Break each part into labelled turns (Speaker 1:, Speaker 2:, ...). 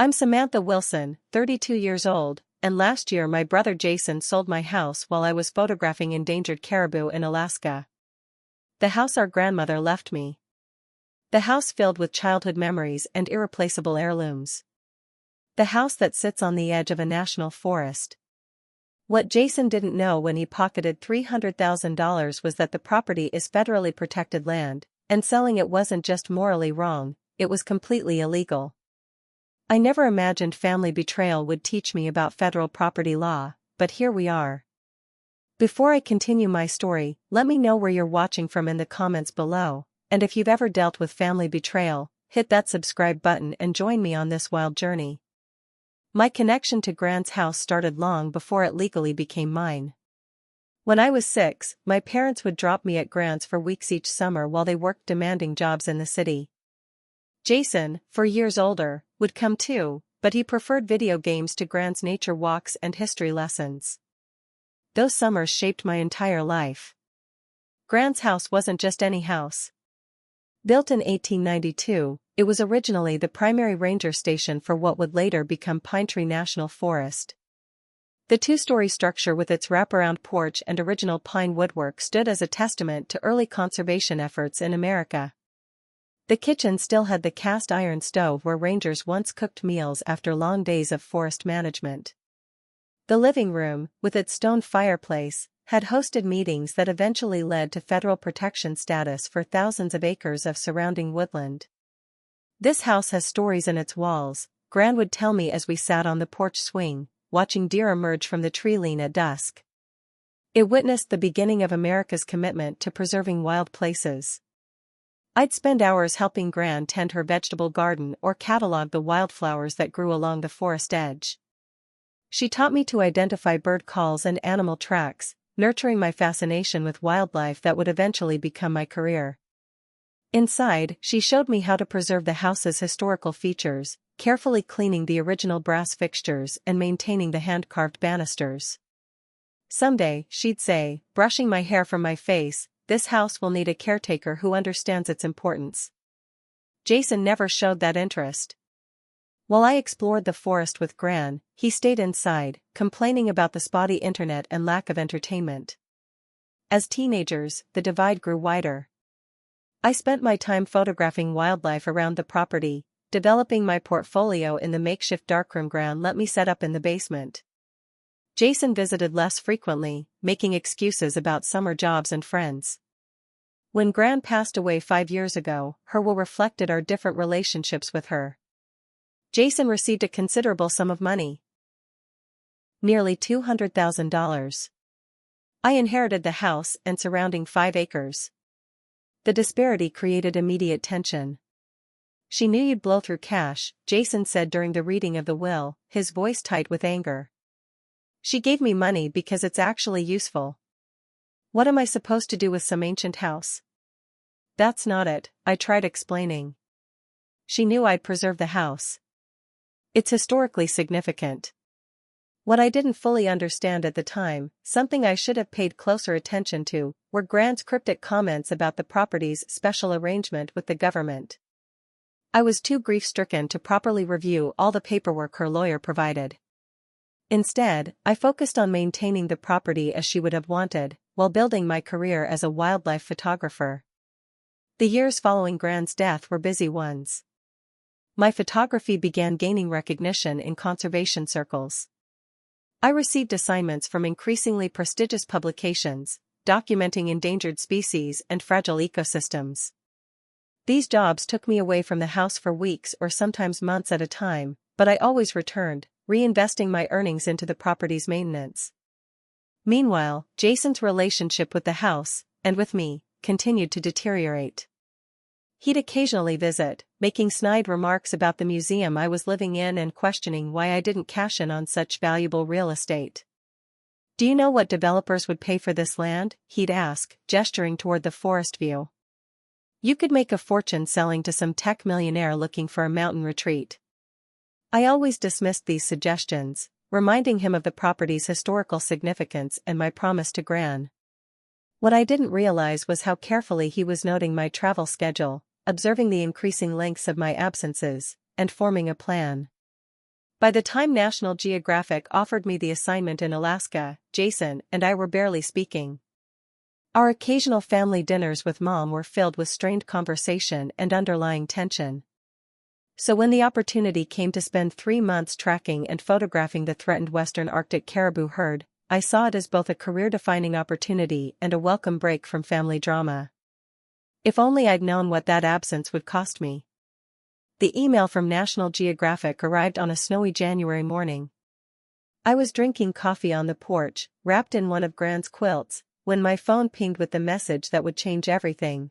Speaker 1: I'm Samantha Wilson, 32 years old, and last year my brother Jason sold my house while I was photographing endangered caribou in Alaska. The house our grandmother left me. The house filled with childhood memories and irreplaceable heirlooms. The house that sits on the edge of a national forest. What Jason didn't know when he pocketed $300,000 was that the property is federally protected land, and selling it wasn't just morally wrong, it was completely illegal. I never imagined family betrayal would teach me about federal property law, but here we are. Before I continue my story, let me know where you're watching from in the comments below, and if you've ever dealt with family betrayal, hit that subscribe button and join me on this wild journey. My connection to Gran's house started long before it legally became mine. When I was 6, my parents would drop me at Gran's for weeks each summer while they worked demanding jobs in the city. Jason, 4 years older, would come too, but he preferred video games to Gran's nature walks and history lessons. Those summers shaped my entire life. Gran's house wasn't just any house. Built in 1892, it was originally the primary ranger station for what would later become Pine Tree National Forest. The two-story structure with its wraparound porch and original pine woodwork stood as a testament to early conservation efforts in America. The kitchen still had the cast iron stove where rangers once cooked meals after long days of forest management. The living room, with its stone fireplace, had hosted meetings that eventually led to federal protection status for thousands of acres of surrounding woodland. This house has stories in its walls, Gran would tell me as we sat on the porch swing, watching deer emerge from the tree line at dusk. It witnessed the beginning of America's commitment to preserving wild places. I'd spend hours helping Gran tend her vegetable garden or catalog the wildflowers that grew along the forest edge. She taught me to identify bird calls and animal tracks, nurturing my fascination with wildlife that would eventually become my career. Inside, she showed me how to preserve the house's historical features, carefully cleaning the original brass fixtures and maintaining the hand-carved banisters. Someday, she'd say, brushing my hair from my face, "This house will need a caretaker who understands its importance." Jason never showed that interest. While I explored the forest with Gran, he stayed inside, complaining about the spotty internet and lack of entertainment. As teenagers, the divide grew wider. I spent my time photographing wildlife around the property, developing my portfolio in the makeshift darkroom Gran let me set up in the basement. Jason visited less frequently, making excuses about summer jobs and friends. When Gran passed away 5 years ago, her will reflected our different relationships with her. Jason received a considerable sum of money. Nearly $200,000. I inherited the house and surrounding 5 acres. The disparity created immediate tension. "She knew you'd blow through cash," Jason said during the reading of the will, his voice tight with anger. "She gave me money because it's actually useful. What am I supposed to do with some ancient house?" "That's not it," I tried explaining. "She knew I'd preserve the house. It's historically significant." What I didn't fully understand at the time, something I should have paid closer attention to, were Gran's cryptic comments about the property's special arrangement with the government. I was too grief-stricken to properly review all the paperwork her lawyer provided. Instead, I focused on maintaining the property as she would have wanted, while building my career as a wildlife photographer. The years following Gran's death were busy ones. My photography began gaining recognition in conservation circles. I received assignments from increasingly prestigious publications, documenting endangered species and fragile ecosystems. These jobs took me away from the house for weeks or sometimes months at a time, but I always returned, reinvesting my earnings into the property's maintenance. Meanwhile, Jason's relationship with the house, and with me, continued to deteriorate. He'd occasionally visit, making snide remarks about the museum I was living in and questioning why I didn't cash in on such valuable real estate. "Do you know what developers would pay for this land?" he'd ask, gesturing toward the forest view. "You could make a fortune selling to some tech millionaire looking for a mountain retreat." I always dismissed these suggestions, reminding him of the property's historical significance and my promise to Gran. What I didn't realize was how carefully he was noting my travel schedule, observing the increasing lengths of my absences, and forming a plan. By the time National Geographic offered me the assignment in Alaska, Jason and I were barely speaking. Our occasional family dinners with Mom were filled with strained conversation and underlying tension. So when the opportunity came to spend 3 months tracking and photographing the threatened Western Arctic caribou herd, I saw it as both a career-defining opportunity and a welcome break from family drama. If only I'd known what that absence would cost me. The email from National Geographic arrived on a snowy January morning. I was drinking coffee on the porch, wrapped in one of Gran's quilts, when my phone pinged with the message that would change everything.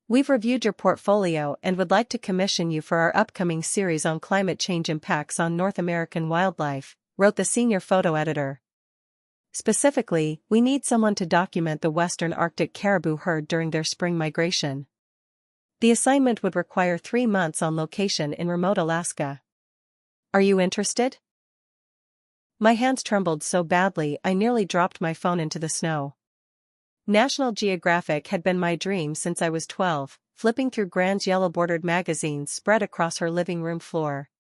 Speaker 1: "We've reviewed your portfolio and would like to commission you for our upcoming series on climate change impacts on North American wildlife," wrote the senior photo editor. "Specifically, we need someone to document the Western Arctic caribou herd during their spring migration. The assignment would require 3 months on location in remote Alaska. Are you interested?" My hands trembled so badly I nearly dropped my phone into the snow. National Geographic had been my dream since I was 12, flipping through Gran's yellow-bordered magazines spread across her living room floor.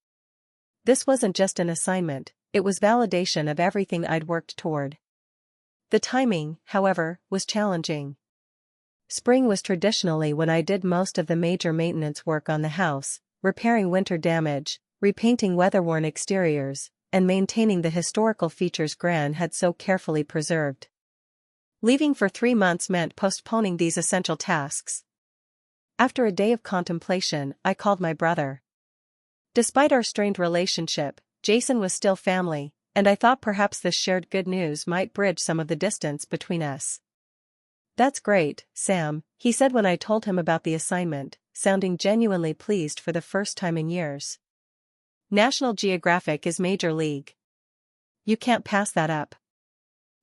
Speaker 1: This wasn't just an assignment, it was validation of everything I'd worked toward. The timing, however, was challenging. Spring was traditionally when I did most of the major maintenance work on the house, repairing winter damage, repainting weather-worn exteriors, and maintaining the historical features Gran had so carefully preserved. Leaving for 3 months meant postponing these essential tasks. After a day of contemplation, I called my brother. Despite our strained relationship, Jason was still family, and I thought perhaps this shared good news might bridge some of the distance between us. "That's great, Sam," he said when I told him about the assignment, sounding genuinely pleased for the first time in years. "National Geographic is major league. You can't pass that up."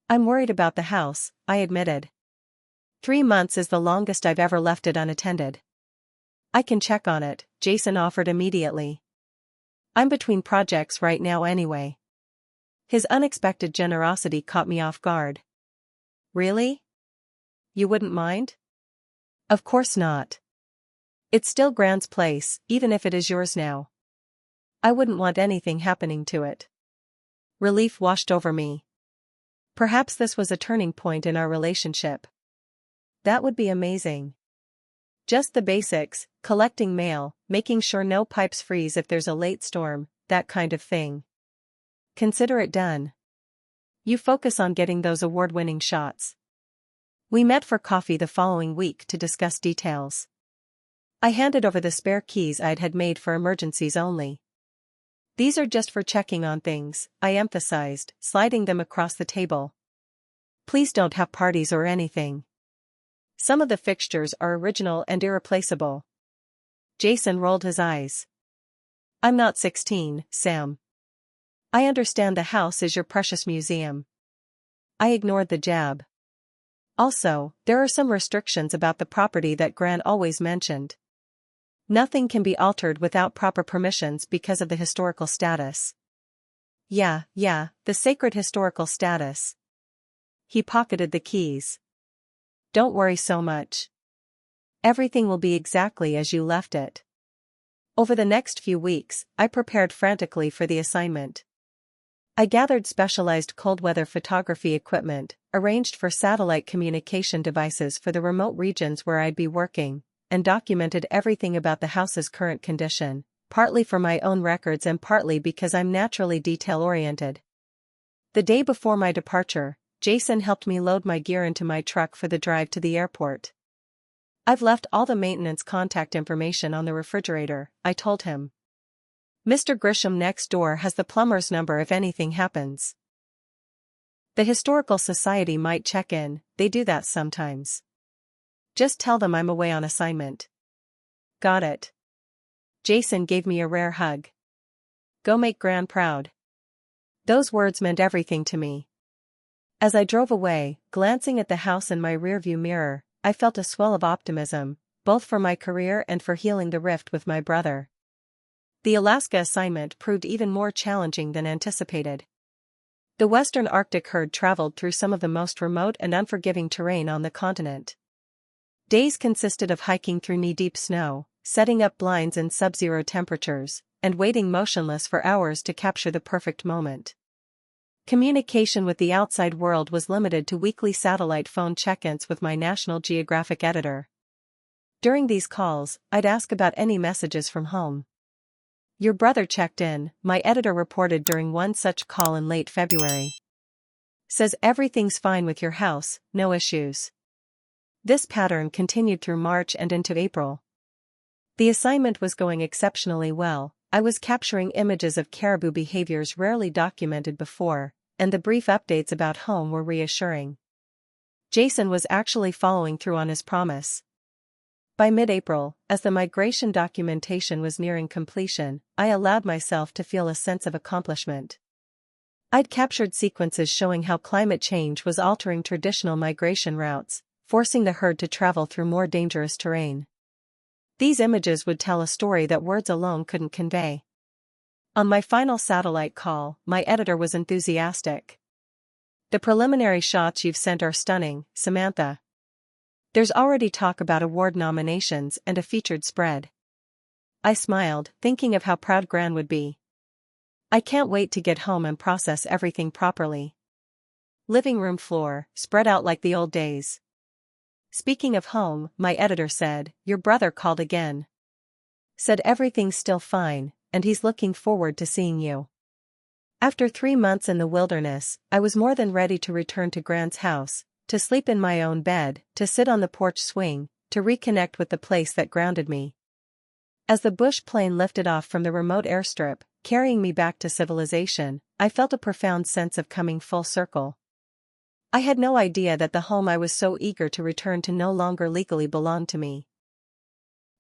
Speaker 1: "I'm worried about the house," I admitted. 3 months is the longest I've ever left it unattended." "I can check on it," Jason offered immediately. "I'm between projects right now anyway." His unexpected generosity caught me off guard. "Really? You wouldn't mind?" "Of course not. It's still Gran's place, even if it is yours now. I wouldn't want anything happening to it." Relief washed over me. Perhaps this was a turning point in our relationship. That would be amazing. Just the basics, collecting mail, making sure no pipes freeze if there's a late storm, that kind of thing. Consider it done. You focus on getting those award-winning shots. We met for coffee the following week to discuss details. I handed over the spare keys I'd had made for emergencies only. "These are just for checking on things," I emphasized, sliding them across the table. "Please don't have parties or anything. Some of the fixtures are original and irreplaceable." Jason rolled his eyes. "I'm not 16, Sam. I understand the house is your precious museum." I ignored the jab. "Also, there are some restrictions about the property that Gran always mentioned. Nothing can be altered without proper permissions because of the historical status." Yeah, the sacred historical status." He pocketed the keys. "Don't worry so much. Everything will be exactly as you left it." Over the next few weeks, I prepared frantically for the assignment. I gathered specialized cold-weather photography equipment, arranged for satellite communication devices for the remote regions where I'd be working, and documented everything about the house's current condition, partly for my own records and partly because I'm naturally detail-oriented. The day before my departure, Jason helped me load my gear into my truck for the drive to the airport. "I've left all the maintenance contact information on the refrigerator," I told him. "Mr. Grisham next door has the plumber's number if anything happens. The Historical Society might check in, they do that sometimes. Just tell them I'm away on assignment." "Got it." Jason gave me a rare hug. "Go make Gran proud." Those words meant everything to me. As I drove away, glancing at the house in my rearview mirror, I felt a swell of optimism, both for my career and for healing the rift with my brother. The Alaska assignment proved even more challenging than anticipated. The Western Arctic herd traveled through some of the most remote and unforgiving terrain on the continent. Days consisted of hiking through knee-deep snow, setting up blinds in sub-zero temperatures, and waiting motionless for hours to capture the perfect moment. Communication with the outside world was limited to weekly satellite phone check-ins with my National Geographic editor. During these calls, I'd ask about any messages from home. "Your brother checked in," my editor reported during one such call in late February. "Says everything's fine with your house, no issues." This pattern continued through March and into April. The assignment was going exceptionally well. I was capturing images of caribou behaviors rarely documented before, and the brief updates about home were reassuring. Jason was actually following through on his promise. By mid-April, as the migration documentation was nearing completion, I allowed myself to feel a sense of accomplishment. I'd captured sequences showing how climate change was altering traditional migration routes, forcing the herd to travel through more dangerous terrain. These images would tell a story that words alone couldn't convey. On my final satellite call, my editor was enthusiastic. "The preliminary shots you've sent are stunning, Samantha. There's already talk about award nominations and a featured spread." I smiled, thinking of how proud Gran would be. "I can't wait to get home and process everything properly. Living room floor, spread out like the old days." Speaking of home, my editor said, "Your brother called again. Said everything's still fine, and he's looking forward to seeing you." After 3 months in the wilderness, I was more than ready to return to Gran's house, to sleep in my own bed, to sit on the porch swing, to reconnect with the place that grounded me. As the bush plane lifted off from the remote airstrip, carrying me back to civilization, I felt a profound sense of coming full circle. I had no idea that the home I was so eager to return to no longer legally belonged to me.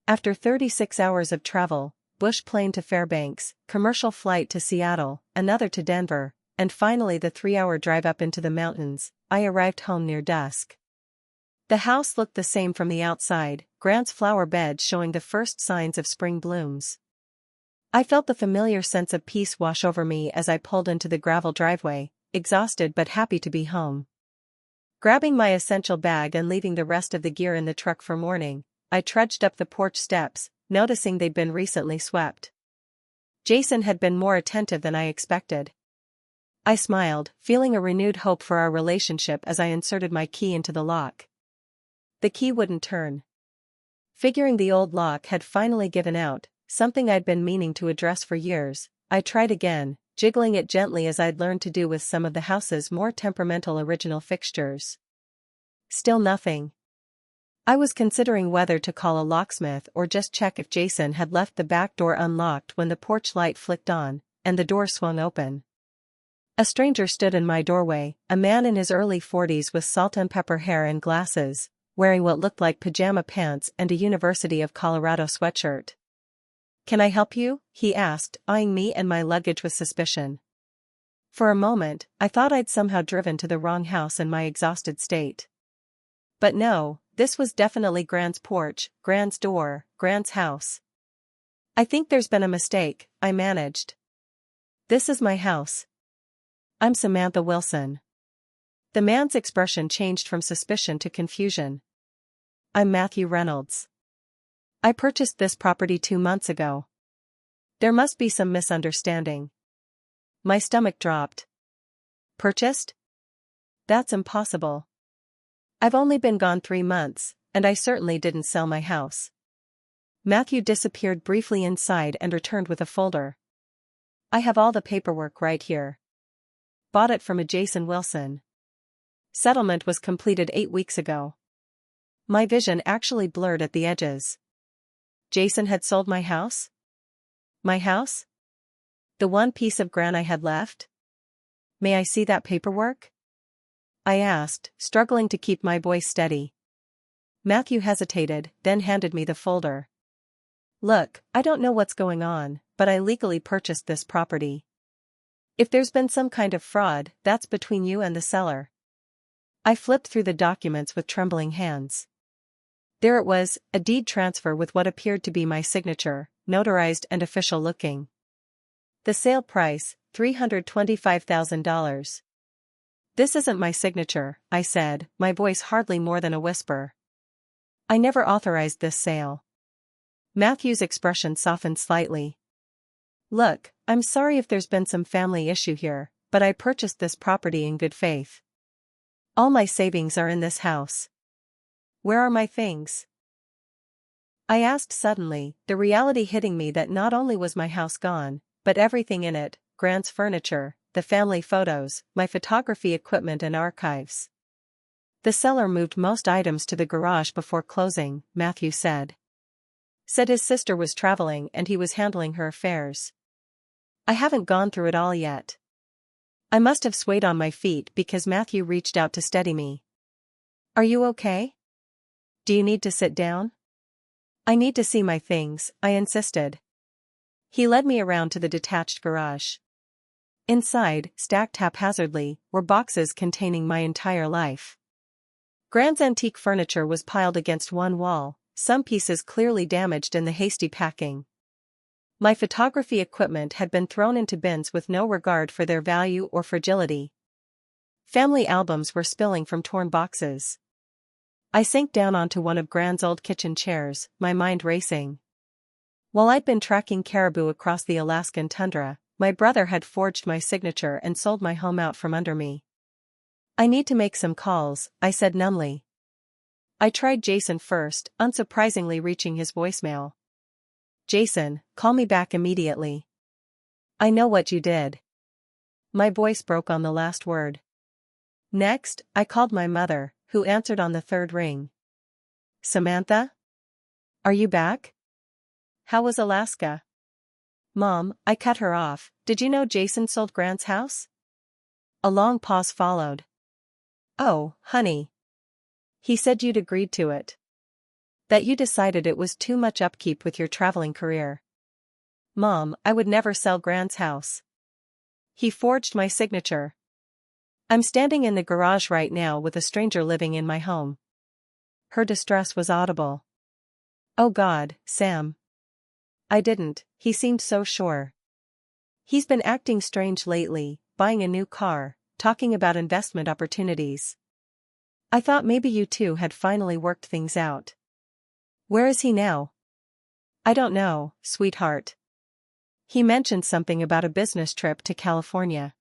Speaker 1: After 36 hours of travel, bush plane to Fairbanks, commercial flight to Seattle, another to Denver, and finally the 3-hour drive up into the mountains, I arrived home near dusk. The house looked the same from the outside, Grant's flower bed showing the first signs of spring blooms. I felt the familiar sense of peace wash over me as I pulled into the gravel driveway, exhausted but happy to be home. Grabbing my essential bag and leaving the rest of the gear in the truck for morning, I trudged up the porch steps, noticing they'd been recently swept. Jason had been more attentive than I expected. I smiled, feeling a renewed hope for our relationship as I inserted my key into the lock. The key wouldn't turn. Figuring the old lock had finally given out, something I'd been meaning to address for years, I tried again, jiggling it gently as I'd learned to do with some of the house's more temperamental original fixtures. Still nothing. I was considering whether to call a locksmith or just check if Jason had left the back door unlocked when the porch light flicked on, and the door swung open. A stranger stood in my doorway, a man in his early 40s with salt and pepper hair and glasses, wearing what looked like pajama pants and a University of Colorado sweatshirt. "Can I help you?" he asked, eyeing me and my luggage with suspicion. For a moment, I thought I'd somehow driven to the wrong house in my exhausted state. But no, this was definitely Gran's porch, Gran's door, Gran's house. "I think there's been a mistake," I managed. "This is my house. I'm Samantha Wilson." The man's expression changed from suspicion to confusion. "I'm Matthew Reynolds. I purchased this property 2 months ago. There must be some misunderstanding." My stomach dropped. "Purchased? That's impossible. I've only been gone 3 months, and I certainly didn't sell my house." Matthew disappeared briefly inside and returned with a folder. "I have all the paperwork right here. Bought it from a Jason Wilson. Settlement was completed 8 weeks ago." My vision actually blurred at the edges. Jason had sold my house? My house? The one piece of ground I had left? "May I see that paperwork?" I asked, struggling to keep my voice steady. Matthew hesitated, then handed me the folder. "Look, I don't know what's going on, but I legally purchased this property. If there's been some kind of fraud, that's between you and the seller." I flipped through the documents with trembling hands. There it was, a deed transfer with what appeared to be my signature, notarized and official looking. The sale price, $325,000. "This isn't my signature," I said, my voice hardly more than a whisper. "I never authorized this sale." Matthew's expression softened slightly. Look, I'm sorry if there's been some family issue here, but I purchased this property in good faith. All my savings are in this house. Where are my things? I asked suddenly, the reality hitting me that not only was my house gone, but everything in it, Grant's furniture, the family photos, my photography equipment and archives. The seller moved most items to the garage before closing, Matthew said. Said his sister was traveling and he was handling her affairs. I haven't gone through it all yet. I must have swayed on my feet because Matthew reached out to steady me. Are you okay? Do you need to sit down? I need to see my things, I insisted. He led me around to the detached garage. Inside, stacked haphazardly, were boxes containing my entire life. Grant's antique furniture was piled against one wall, some pieces clearly damaged in the hasty packing. My photography equipment had been thrown into bins with no regard for their value or fragility. Family albums were spilling from torn boxes. I sank down onto one of Grant's old kitchen chairs, my mind racing. While I'd been tracking caribou across the Alaskan tundra, my brother had forged my signature and sold my home out from under me. I need to make some calls, I said numbly. I tried Jason first, unsurprisingly reaching his voicemail. Jason, call me back immediately. I know what you did. My voice broke on the last word. Next, I called my mother, who answered on the third ring. Samantha? Are you back? How was Alaska? Mom, I cut her off. Did you know Jason sold Grant's house? A long pause followed. Oh, honey. He said you'd agreed to it. That you decided it was too much upkeep with your traveling career. Mom, I would never sell Grant's house. He forged my signature. I'm standing in the garage right now with a stranger living in my home. Her distress was audible. Oh God, Sam. I didn't, he seemed so sure. He's been acting strange lately, buying a new car, talking about investment opportunities. I thought maybe you two had finally worked things out. Where is he now? I don't know, sweetheart. He mentioned something about a business trip to California.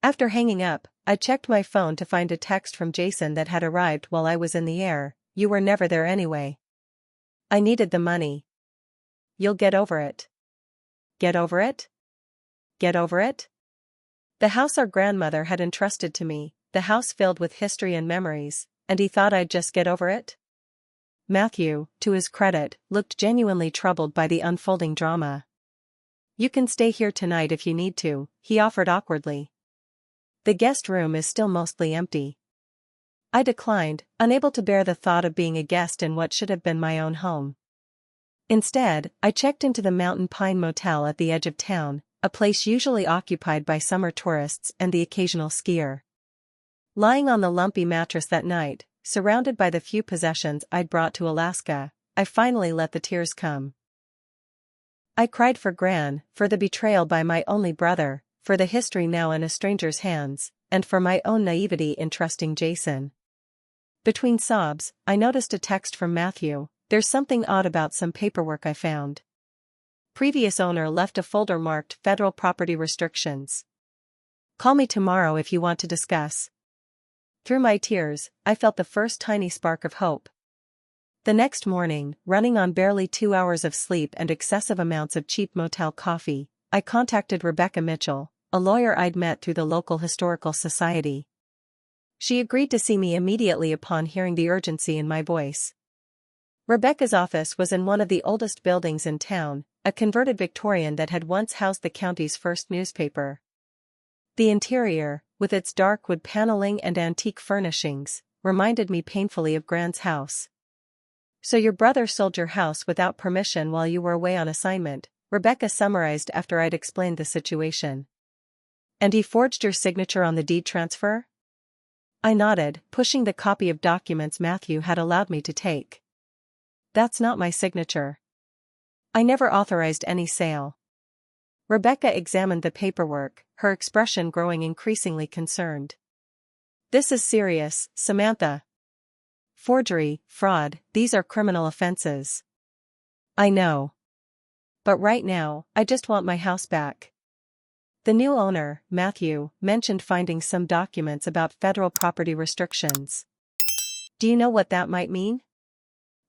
Speaker 1: After hanging up, I checked my phone to find a text from Jason that had arrived while I was in the air. You were never there anyway. I needed the money. You'll get over it. Get over it? Get over it? The house our grandmother had entrusted to me, the house filled with history and memories, and he thought I'd just get over it? Matthew, to his credit, looked genuinely troubled by the unfolding drama. You can stay here tonight if you need to, he offered awkwardly. The guest room is still mostly empty. I declined, unable to bear the thought of being a guest in what should have been my own home. Instead, I checked into the Mountain Pine Motel at the edge of town, a place usually occupied by summer tourists and the occasional skier. Lying on the lumpy mattress that night, surrounded by the few possessions I'd brought to Alaska, I finally let the tears come. I cried for Gran, for the betrayal by my only brother, for the history now in a stranger's hands, and for my own naivety in trusting Jason. Between sobs, I noticed a text from Matthew. There's something odd about some paperwork I found. Previous owner left a folder marked Federal Property Restrictions. Call me tomorrow if you want to discuss. Through my tears, I felt the first tiny spark of hope. The next morning, running on barely 2 hours of sleep and excessive amounts of cheap motel coffee, I contacted Rebecca Mitchell, a lawyer I'd met through the local historical society. She agreed to see me immediately upon hearing the urgency in my voice. Rebecca's office was in one of the oldest buildings in town, a converted Victorian that had once housed the county's first newspaper. The interior, with its dark wood paneling and antique furnishings, reminded me painfully of Grant's house. So your brother sold your house without permission while you were away on assignment, Rebecca summarized after I'd explained the situation. And he forged your signature on the deed transfer? I nodded, pushing the copy of documents Matthew had allowed me to take. That's not my signature. I never authorized any sale. Rebecca examined the paperwork, her expression growing increasingly concerned. This is serious, Samantha. Forgery, fraud, these are criminal offenses. I know. But right now, I just want my house back. The new owner, Matthew, mentioned finding some documents about federal property restrictions. Do you know what that might mean?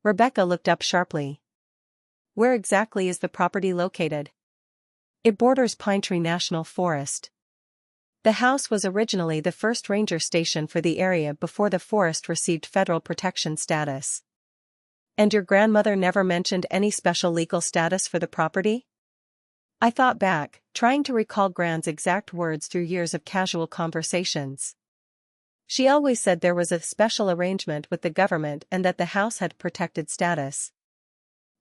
Speaker 1: Rebecca looked up sharply. Where exactly is the property located? It borders Pine Tree National Forest. The house was originally the first ranger station for the area before the forest received federal protection status. And your grandmother never mentioned any special legal status for the property? I thought back, trying to recall Gran's exact words through years of casual conversations. She always said there was a special arrangement with the government and that the house had protected status.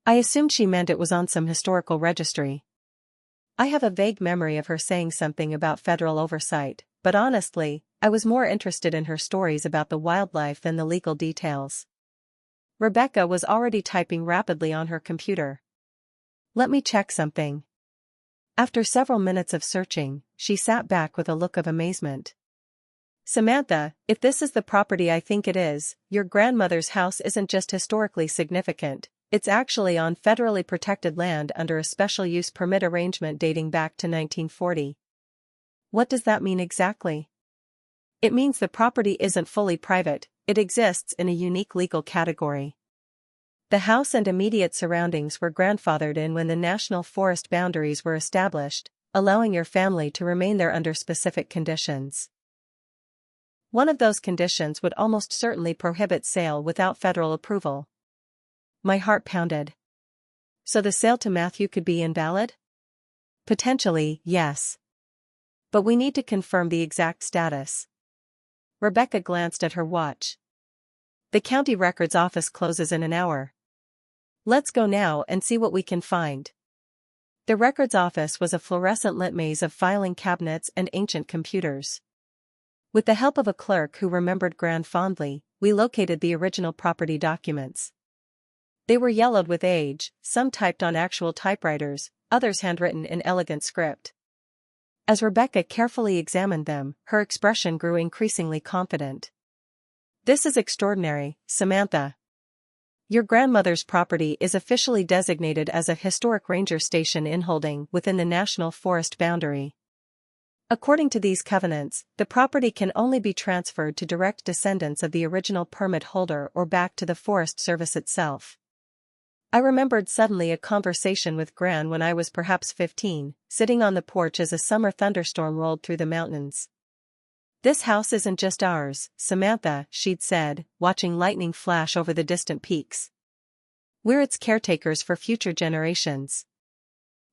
Speaker 1: I assumed she meant it was on some historical registry. I have a vague memory of her saying something about federal oversight, but honestly, I was more interested in her stories about the wildlife than the legal details. Rebecca was already typing rapidly on her computer. Let me check something. After several minutes of searching, she sat back with a look of amazement. Samantha, if this is the property I think it is, your grandmother's house isn't just historically significant, it's actually on federally protected land under a special use permit arrangement dating back to 1940. What does that mean exactly? It means the property isn't fully private, it exists in a unique legal category. The house and immediate surroundings were grandfathered in when the national forest boundaries were established, allowing your family to remain there under specific conditions. One of those conditions would almost certainly prohibit sale without federal approval. My heart pounded. So the sale to Matthew could be invalid? Potentially, yes. But we need to confirm the exact status. Rebecca glanced at her watch. The county records office closes in an hour. Let's go now and see what we can find. The records office was a fluorescent lit maze of filing cabinets and ancient computers. With the help of a clerk who remembered Gran fondly, we located the original property documents. They were yellowed with age, some typed on actual typewriters, others handwritten in elegant script. As Rebecca carefully examined them, her expression grew increasingly confident. This is extraordinary, Samantha. Your grandmother's property is officially designated as a historic ranger station inholding within the national forest boundary. According to these covenants, the property can only be transferred to direct descendants of the original permit holder or back to the Forest Service itself. I remembered suddenly a conversation with Gran when I was perhaps 15, sitting on the porch as a summer thunderstorm rolled through the mountains. This house isn't just ours, Samantha, she'd said, watching lightning flash over the distant peaks. We're its caretakers for future generations.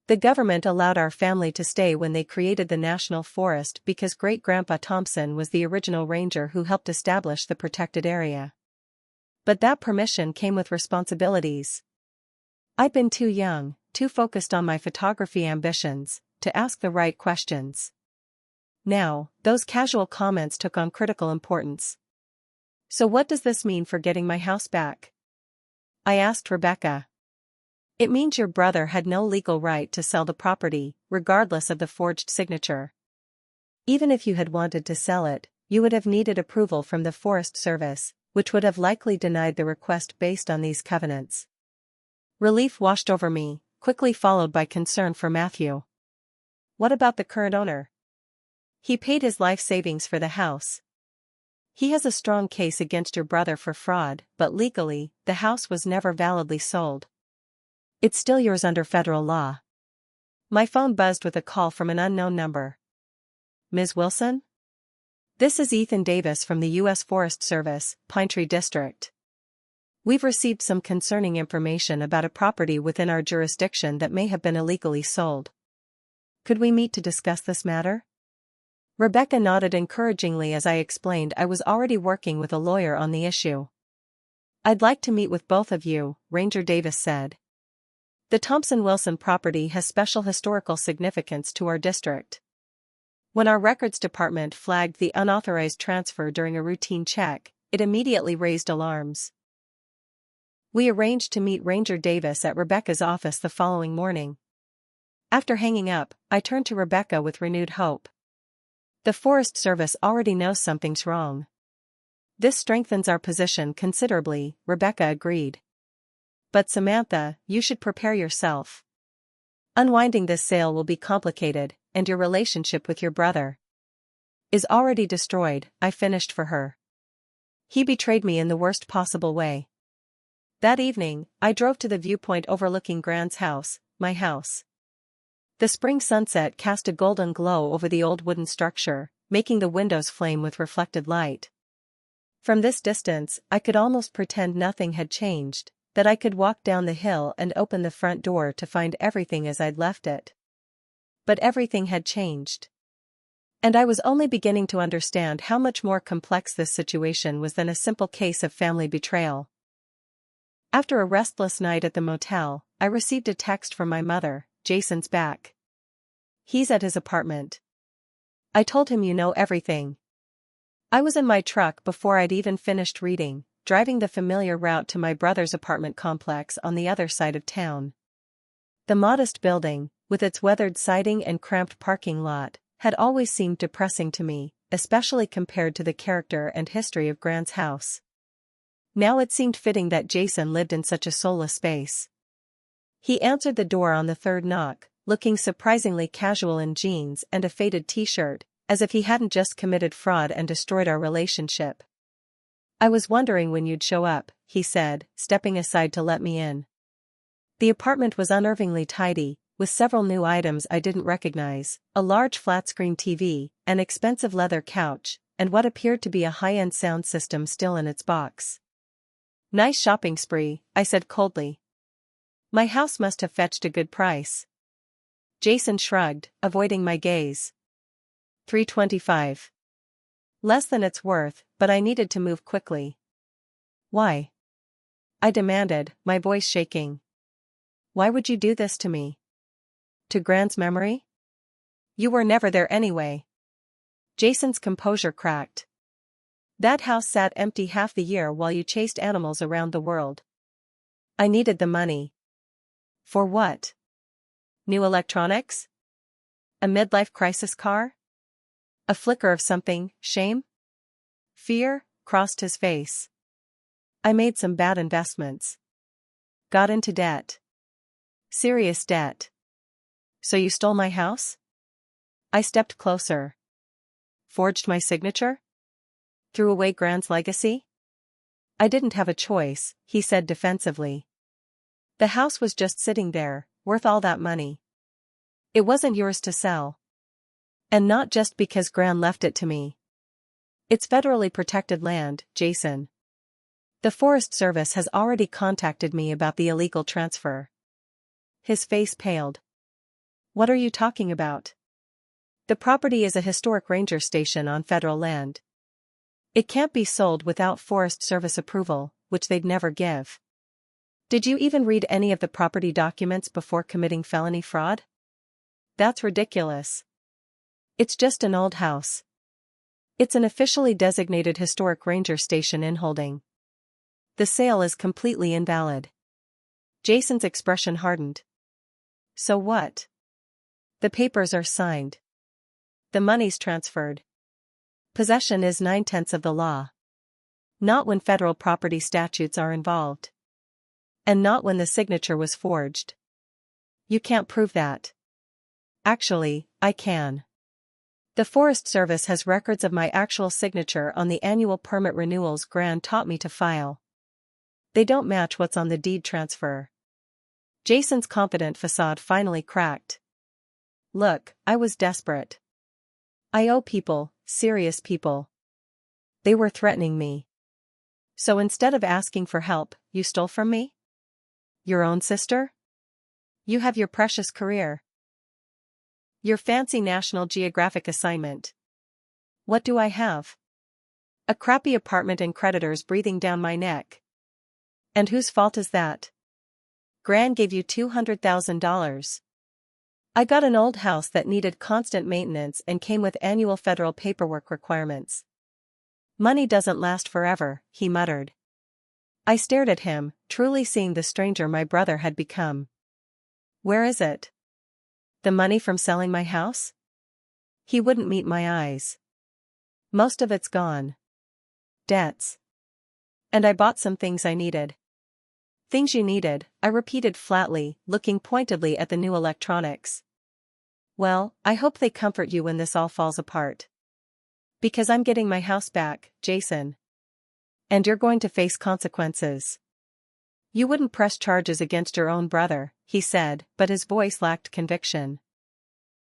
Speaker 1: The government allowed our family to stay when they created the national forest because Great-Grandpa Thompson was the original ranger who helped establish the protected area. But that permission came with responsibilities. I'd been too young, too focused on my photography ambitions, to ask the right questions. Now, those casual comments took on critical importance. So what does this mean for getting my house back? I asked Rebecca. It means your brother had no legal right to sell the property, regardless of the forged signature. Even if you had wanted to sell it, you would have needed approval from the Forest Service, which would have likely denied the request based on these covenants. Relief washed over me, quickly followed by concern for Matthew. What about the current owner? He paid his life savings for the house. He has a strong case against your brother for fraud, but legally, the house was never validly sold. It's still yours under federal law. My phone buzzed with a call from an unknown number. Ms. Wilson? This is Ethan Davis from the U.S. Forest Service, Pine Tree District. We've received some concerning information about a property within our jurisdiction that may have been illegally sold. Could we meet to discuss this matter? Rebecca nodded encouragingly as I explained I was already working with a lawyer on the issue. I'd like to meet with both of you, Ranger Davis said. The Thompson-Wilson property has special historical significance to our district. When our records department flagged the unauthorized transfer during a routine check, it immediately raised alarms. We arranged to meet Ranger Davis at Rebecca's office the following morning. After hanging up, I turned to Rebecca with renewed hope. The Forest Service already knows something's wrong. This strengthens our position considerably, Rebecca agreed. But Samantha, you should prepare yourself. Unwinding this sale will be complicated, and your relationship with your brother is already destroyed, I finished for her. He betrayed me in the worst possible way. That evening, I drove to the viewpoint overlooking Grant's house, my house. The spring sunset cast a golden glow over the old wooden structure, making the windows flame with reflected light. From this distance, I could almost pretend nothing had changed, that I could walk down the hill and open the front door to find everything as I'd left it. But everything had changed. And I was only beginning to understand how much more complex this situation was than a simple case of family betrayal. After a restless night at the motel, I received a text from my mother. Jason's back. He's at his apartment. I told him you know everything. I was in my truck before I'd even finished reading, driving the familiar route to my brother's apartment complex on the other side of town. The modest building, with its weathered siding and cramped parking lot, had always seemed depressing to me, especially compared to the character and history of Grant's house. Now it seemed fitting that Jason lived in such a soulless space. He answered the door on the third knock, looking surprisingly casual in jeans and a faded t-shirt, as if he hadn't just committed fraud and destroyed our relationship. I was wondering when you'd show up, he said, stepping aside to let me in. The apartment was unnervingly tidy, with several new items I didn't recognize, a large flat-screen TV, an expensive leather couch, and what appeared to be a high-end sound system still in its box. Nice shopping spree, I said coldly. My house must have fetched a good price. Jason shrugged, avoiding my gaze. $325. Less than it's worth, but I needed to move quickly. Why? I demanded, my voice shaking. Why would you do this to me? To Grant's memory? You were never there anyway. Jason's composure cracked. That house sat empty half the year while you chased animals around the world. I needed the money. For what? New electronics? A midlife crisis car? A flicker of something, shame? Fear, crossed his face. I made some bad investments. Got into debt. Serious debt. So you stole my house? I stepped closer. Forged my signature? Threw away Grant's legacy? I didn't have a choice, he said defensively. The house was just sitting there, worth all that money. It wasn't yours to sell. And not just because Grant left it to me. It's federally protected land, Jason. The Forest Service has already contacted me about the illegal transfer. His face paled. What are you talking about? The property is a historic ranger station on federal land. It can't be sold without Forest Service approval, which they'd never give. Did you even read any of the property documents before committing felony fraud? That's ridiculous. It's just an old house. It's an officially designated historic ranger station in holding. The sale is completely invalid. Jason's expression hardened. So what? The papers are signed. The money's transferred. Possession is 9/10 of the law. Not when federal property statutes are involved. And not when the signature was forged. You can't prove that. Actually, I can. The Forest Service has records of my actual signature on the annual permit renewals Grant taught me to file. They don't match what's on the deed transfer. Jason's confident facade finally cracked. Look, I was desperate. I owe people, serious people. They were threatening me. So instead of asking for help, you stole from me? Your own sister? You have your precious career. Your fancy National Geographic assignment. What do I have? A crappy apartment and creditors breathing down my neck. And whose fault is that? Grant gave you $200,000. I got an old house that needed constant maintenance and came with annual federal paperwork requirements. Money doesn't last forever, he muttered. I stared at him, truly seeing the stranger my brother had become. Where is it? The money from selling my house? He wouldn't meet my eyes. Most of it's gone. Debts. And I bought some things I needed. Things you needed, I repeated flatly, looking pointedly at the new electronics. Well, I hope they comfort you when this all falls apart. Because I'm getting my house back, Jason. And you're going to face consequences. You wouldn't press charges against your own brother, he said, but his voice lacked conviction.